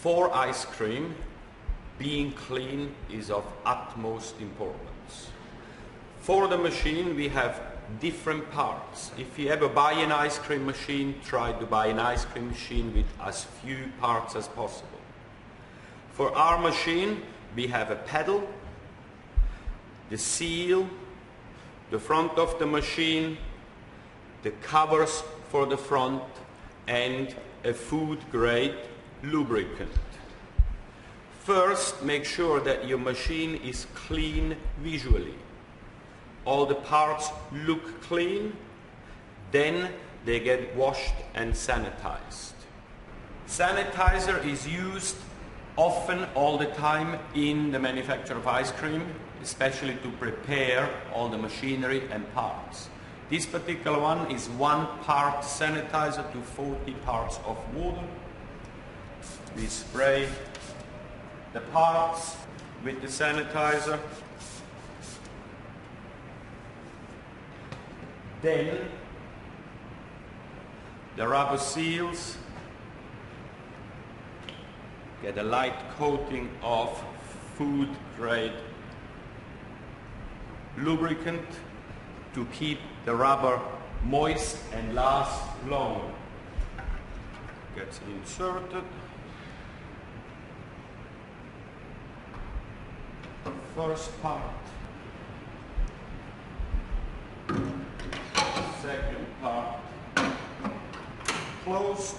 For ice cream, being clean is of utmost importance. For the machine, we have different parts. If you ever buy an ice cream machine, try to buy an ice cream machine with as few parts as possible. For our machine, we have a pedal, the seal, the front of the machine, the covers for the front, and a food-grade lubricant. First, make sure that your machine is clean visually. All the parts look clean, then they get washed and sanitized. Sanitizer is used often, all the time, in the manufacture of ice cream, especially to prepare all the machinery and parts. This particular one is 1 part sanitizer to 40 parts of water. We spray the parts with the sanitizer. Then the rubber seals get a light coating of food grade lubricant to keep the rubber moist and last long. Gets inserted. First part. Second part. Closed.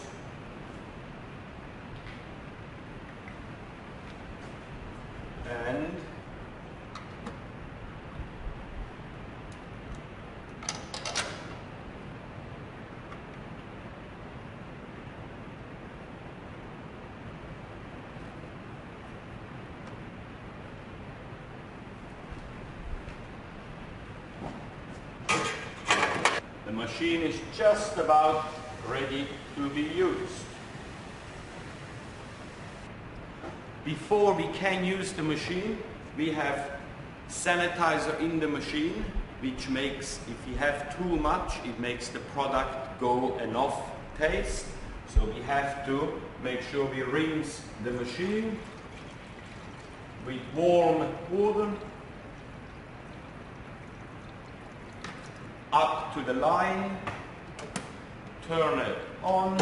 And the machine is just about ready to be used. Before we can use the machine, we have sanitizer in the machine, which makes, if you have too much, it makes the product go and off taste. So we have to make sure we rinse the machine with warm water up to the line, turn it on,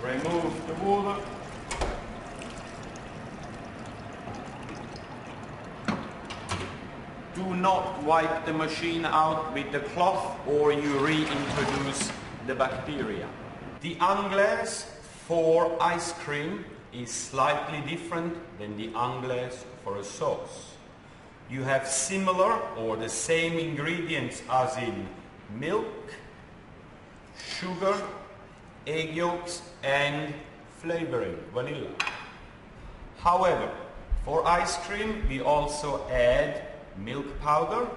remove the water, do not wipe the machine out with the cloth or you reintroduce the bacteria. The anglaise for ice cream is slightly different than the anglaise for a sauce. You have similar or the same ingredients as in milk, sugar, egg yolks and flavoring, vanilla. However, for ice cream we also add milk powder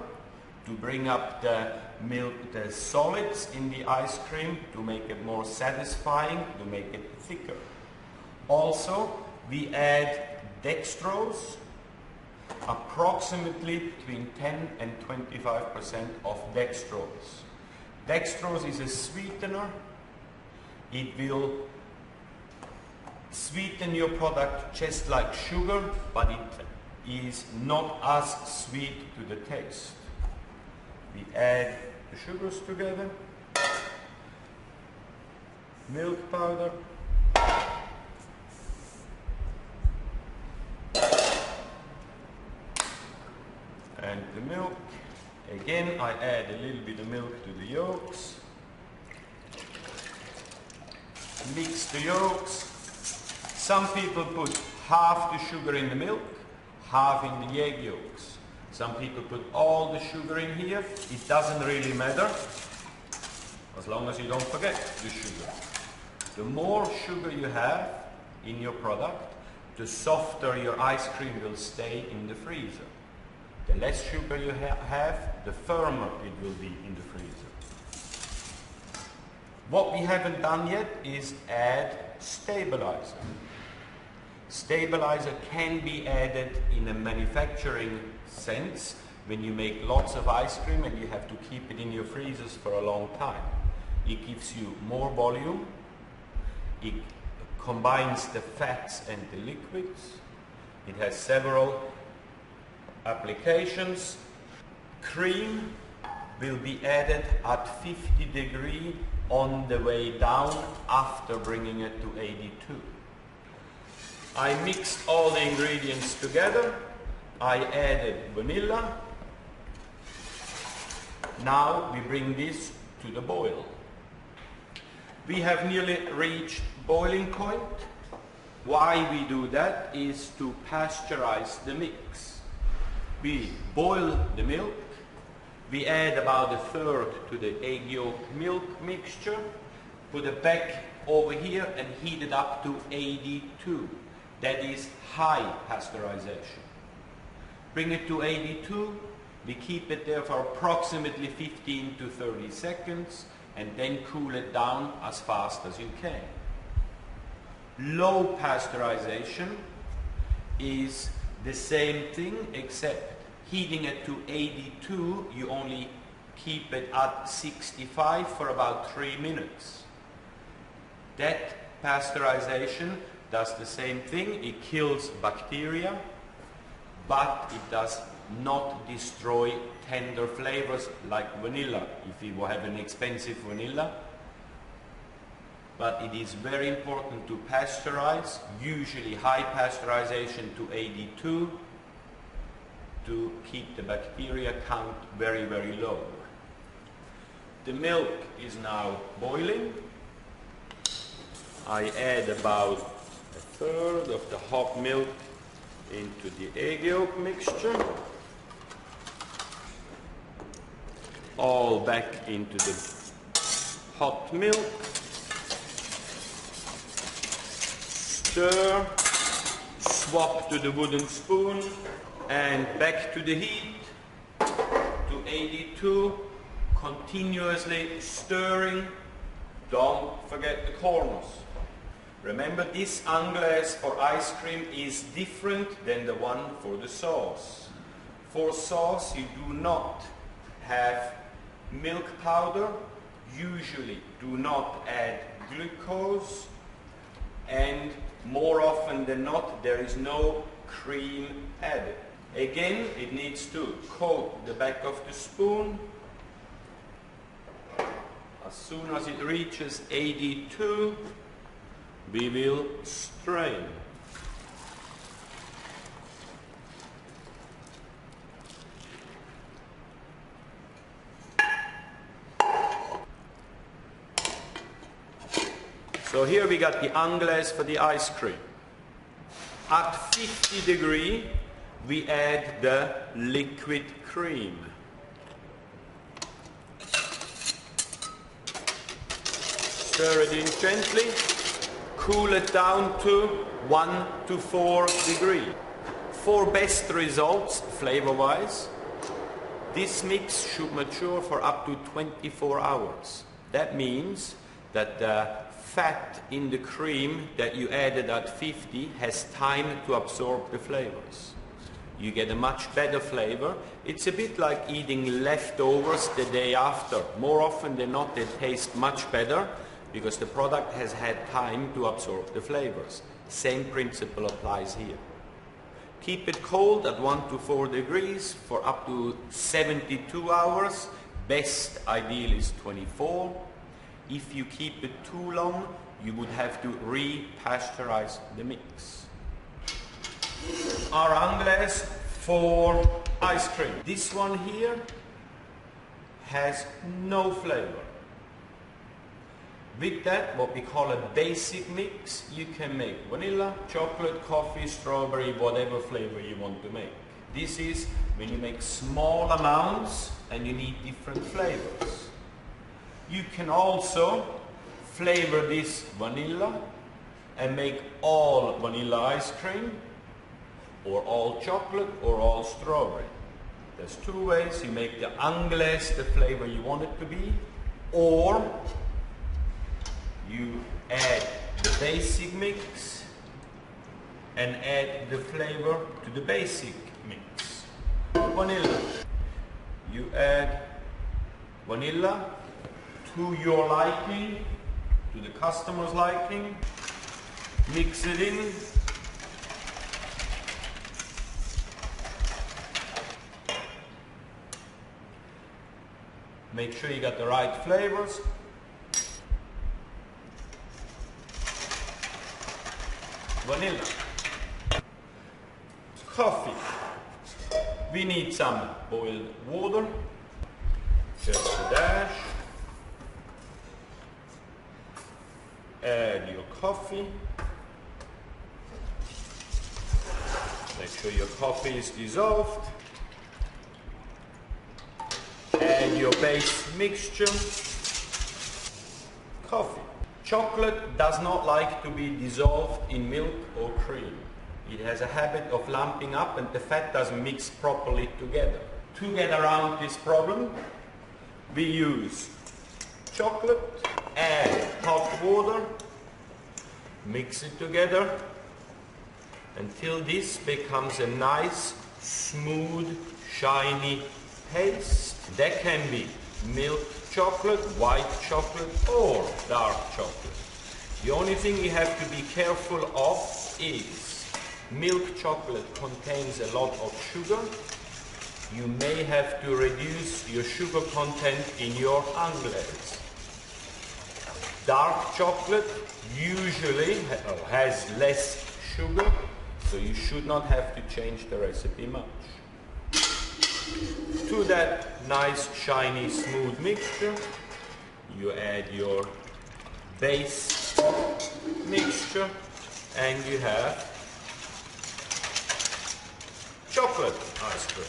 to bring up the solids in the ice cream, to make it more satisfying, to make it thicker. Also, we add dextrose, approximately between 10 and 25% of dextrose. Dextrose is a sweetener. It will sweeten your product just like sugar, but it is not as sweet to the taste. We add the sugars together, milk powder, and the milk. Again, I add a little bit of milk to the yolks. Mix the yolks. Some people put half the sugar in the milk, half in the egg yolks. Some people put all the sugar in here. It doesn't really matter, as long as you don't forget the sugar. The more sugar you have in your product, the softer your ice cream will stay in the freezer. The less sugar you have, the firmer it will be in the freezer. What we haven't done yet is add stabilizer. Stabilizer can be added in a manufacturing sense when you make lots of ice cream and you have to keep it in your freezers for a long time. It gives you more volume, it combines the fats and the liquids, it has several applications. Cream will be added at 50 degrees on the way down after bringing it to 82. I mixed all the ingredients together. I added vanilla. Now we bring this to the boil. We have nearly reached boiling point. Why we do that is to pasteurize the mix. We boil the milk. We add about 1/3 to the egg yolk milk mixture. Put it back over here and heat it up to 82. That is high pasteurization. Bring it to 82. We keep it there for approximately 15 to 30 seconds and then cool it down as fast as you can. Low pasteurization is the same thing, except heating it to 82, you only keep it at 65 for about 3 minutes. That pasteurization does the same thing. It kills bacteria, but it does not destroy tender flavors like vanilla, if you have an expensive vanilla. But it is very important to pasteurize, usually high pasteurization to 82, to keep the bacteria count very, very low. The milk is now boiling. I add about 1/3 of the hot milk into the egg yolk mixture. All back into the hot milk. Stir, swap to the wooden spoon, and back to the heat, to 82, continuously stirring. Don't forget the corners. Remember, this anglaise for ice cream is different than the one for the sauce. For sauce, you do not have milk powder, usually do not add glucose, and more often than not, there is no cream added. Again, it needs to coat the back of the spoon. As soon as it reaches 82, we will strain. So here we got the anglaise for the ice cream. At 50 degrees, we add the liquid cream. Stir it in gently. Cool it down to 1 to 4 degrees. For best results, flavor-wise, this mix should mature for up to 24 hours. That means that the fat in the cream that you added at 50 has time to absorb the flavors. You get a much better flavor. It's a bit like eating leftovers the day after. More often than not, they taste much better because the product has had time to absorb the flavors. Same principle applies here. Keep it cold at 1 to 4 degrees for up to 72 hours. Best ideal is 24. If you keep it too long, you would have to re-pasteurize the mix. Our anglaise for ice cream. This one here has no flavor. With that, what we call a basic mix, you can make vanilla, chocolate, coffee, strawberry, whatever flavor you want to make. This is when you make small amounts and you need different flavors. You can also flavor this vanilla and make all vanilla ice cream, or all chocolate, or all strawberry. There's two ways. You make the anglaise the flavor you want it to be, or you add the basic mix and add the flavor to the basic mix. Vanilla. You add vanilla to your liking, to the customer's liking. Mix it in. Make sure you got the right flavors. Vanilla. Coffee. We need some boiled water. Just a dash. Add your coffee. Make sure your coffee is dissolved. Add your base mixture. Coffee. Chocolate does not like to be dissolved in milk or cream. It has a habit of lumping up and the fat doesn't mix properly together. To get around this problem, we use chocolate, add hot water, mix it together until this becomes a nice, smooth, shiny paste. That can be milk chocolate, white chocolate or dark chocolate. The only thing you have to be careful of is milk chocolate contains a lot of sugar. You may have to reduce your sugar content in your anglaise. Dark chocolate usually has less sugar, so you should not have to change the recipe much. To that nice, shiny, smooth mixture, you add your base mixture and you have chocolate ice cream.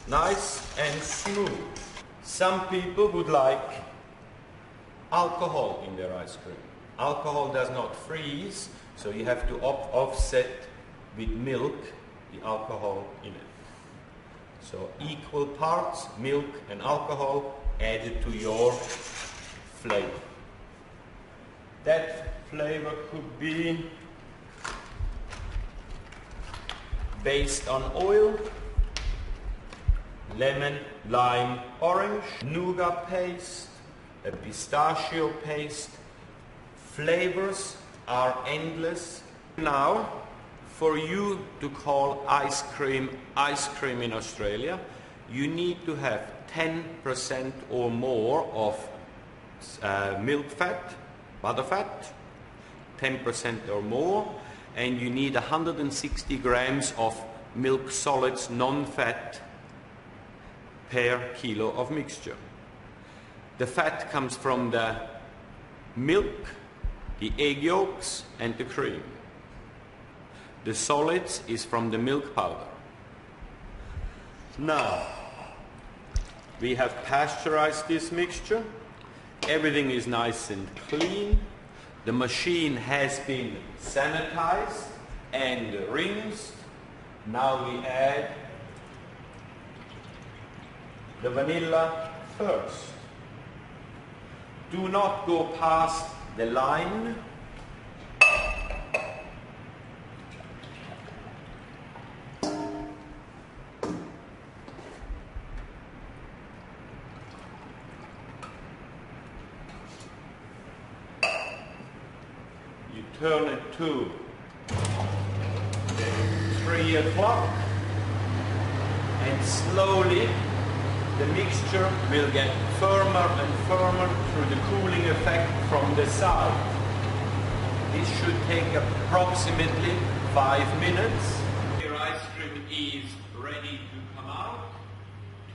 Nice and smooth. Some people would like alcohol in their ice cream. Alcohol does not freeze, so you have to offset with milk the alcohol in it. So equal parts milk and alcohol added to your flavor. That flavor could be based on oil, lemon, lime, orange, nougat paste, a pistachio paste. Flavors are endless. Now, for you to call ice cream in Australia, you need to have 10% or more of milk fat, butter fat, 10% or more, and you need 160 grams of milk solids, non-fat, per kilo of mixture. The fat comes from the milk, the egg yolks and the cream. The solids is from the milk powder. Now, we have pasteurized this mixture. Everything is nice and clean. The machine has been sanitized and rinsed. Now we add the vanilla first. Do not go past the line. You turn it to 3 o'clock and slowly the mixture will get firmer and firmer through the cooling effect from the side. This should take approximately 5 minutes. Your ice cream is ready to come out.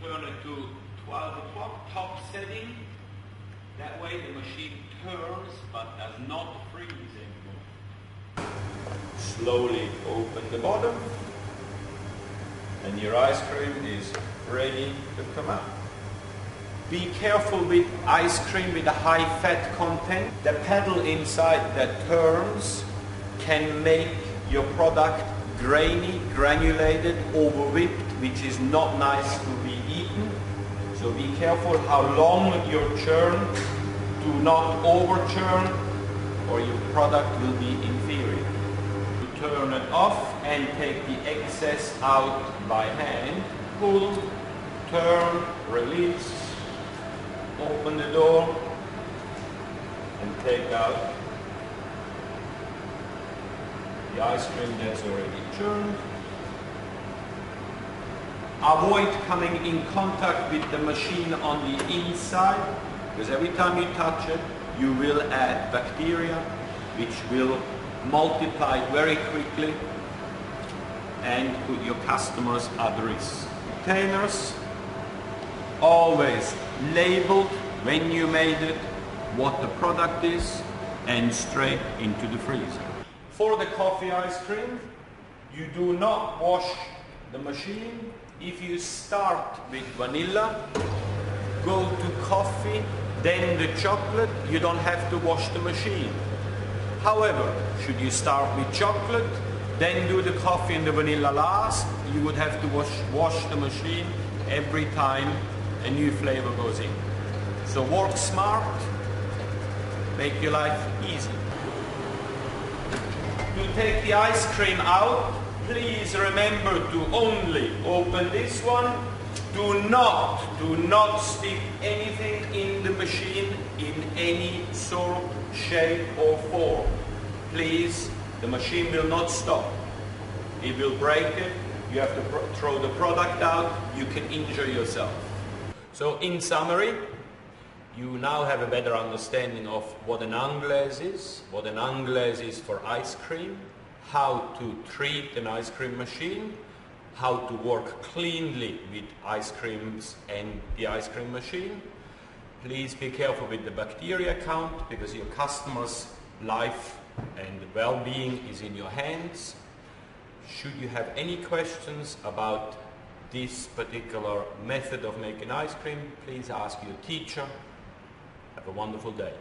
Turn it to 12 o'clock, top setting. That way the machine turns but does not freeze anymore. Slowly open the bottom and your ice cream is ready to come out. Be careful with ice cream with a high fat content. The pedal inside that turns can make your product grainy, granulated, over whipped, which is not nice to be eaten. So be careful how long you churn. Do not over churn or your product will be inferior. You turn it off and take the excess out by hand. Pull, turn, release, open the door and take out the ice cream that's already churned. Avoid coming in contact with the machine on the inside, because every time you touch it, you will add bacteria, which will multiply very quickly and put your customers at risk. Containers, always labeled when you made it, what the product is, and straight into the freezer. For the coffee ice cream, you do not wash the machine. If you start with vanilla, go to coffee, then the chocolate, you don't have to wash the machine. However, should you start with chocolate, then do the coffee and the vanilla last, you would have to wash the machine every time a new flavor goes in. So work smart, make your life easy. To take the ice cream out, please remember to only open this one. Do not stick anything in the machine in any sort, shape or form. Please, the machine will not stop. It will break it. You have to throw the product out. You can injure yourself. So in summary, you now have a better understanding of what an anglaise is, what an anglaise is for ice cream, how to treat an ice cream machine, how to work cleanly with ice creams and the ice cream machine. Please be careful with the bacteria count, because your customer's life and well-being is in your hands. Should you have any questions about this particular method of making ice cream, please ask your teacher. Have a wonderful day.